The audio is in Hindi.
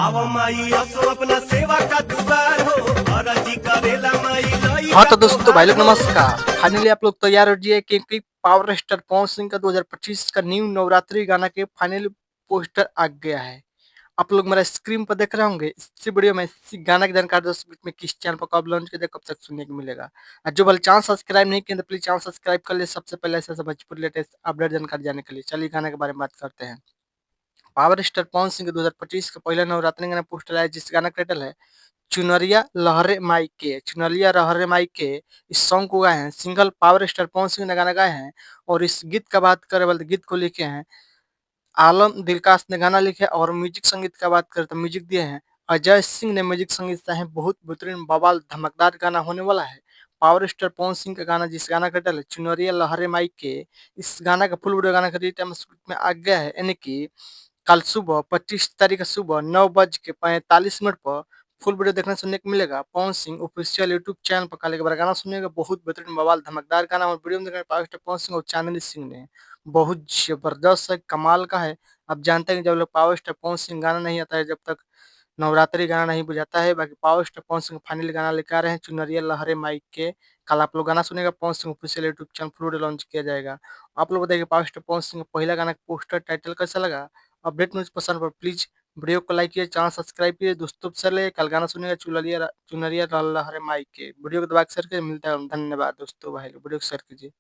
आवा माई असो अपना सेवा का दुआर हो, अरजी करेला माई लई हाँ का तो दोस्तों भाई तोहार लोग हो। नमस्कार। फाइनली आप लोग तैयार हो जाइए क्योंकि पावर स्टार पवन सिंह का 2025 का न्यू नवरात्रि गाना के फाइनली पोस्टर आ गया है। आप लोग मेरा स्क्रीन पर देख रहे होंगे। इसी वीडियो में इसी गाना की जानकारी दोस्तों बीच में किस चैनल पर कब लॉन्च किया कब तक सुनने को मिलेगा। और जो वाले चैनल सब्सक्राइब नहीं किए तो प्लीज चैनल सब्सक्राइब कर ले सबसे पहले ऐसे भोजपुरी लेटेस्ट अपडेट जानकारी जाने के लिए। चलिए गाने के बारे में बात करते हैं। पावर स्टार पवन सिंह के 2025 का पहला नवरात्रि गाना पोस्टर आया जिस गाना का टाइटल है चुनरिया लहरे मायके। चुनरिया लहरे मायके इस सॉन्ग को गाए हैं single power star Pawan Singh ने गाना गाए हैं। और इस गीत का बात करें वाले गीत को लिखे हैं आलम दिलकाश ने गाना लिखे और म्यूजिक संगीत का बात करें तो म्यूजिक दिए हैं अजय सिंह ने। म्यूजिक संगीत से बहुत बेहतरीन बवाल धमकदार गाना होने वाला है। पावर स्टार पवन सिंह का गाना जिस गाना का टाइटल है चुनरिया लहरे मायके। इस गाना का फुल वीडियो गाना का टाइम में आ गया है यानी कि कल सुबह 25 तारीख सुबह 9:45 पर फुल वीडियो देखने सुनने को मिलेगा। पवन सिंह ऑफिशियल यूट्यूब चैनल पर काले के बारे गाना सुनेगा। बहुत बेहतरीन बवाल धमकदार गाना और वीडियो में देखने पावर स्टार पवन सिंह और चांदनी सिंह ने बहुत जबरदस्त है, कमाल का है। आप जानते हैं कि जब लोग पावर स्टार पवन सिंह गाना नहीं आता है जब तक नवरात्रि गाना नहीं बजाता है। बाकी power star Pawan Singh finally गाना लेकर आ रहे हैं चुनरिया लहरे माइक के। कल आप लोग गाना सुनेगा Pawan Singh official YouTube channel full launch किया जाएगा। आप लोग बताइए पावर स्टार पवन सिंह का पहला गाना का पोस्टर टाइटल कैसा लगा। अपडेट न्यूज पसंद पर प्लीज वीडियो को लाइक कीजिए चैनल सब्सक्राइब कीजिए दोस्तों से ले कल गाना सुनेगा चुनरिया चुनरिया लहरे माइक के। वीडियो को दबा के शेयर कीजिए। मिलता है धन्यवाद दोस्तों भाई वीडियो को शेयर कीजिए।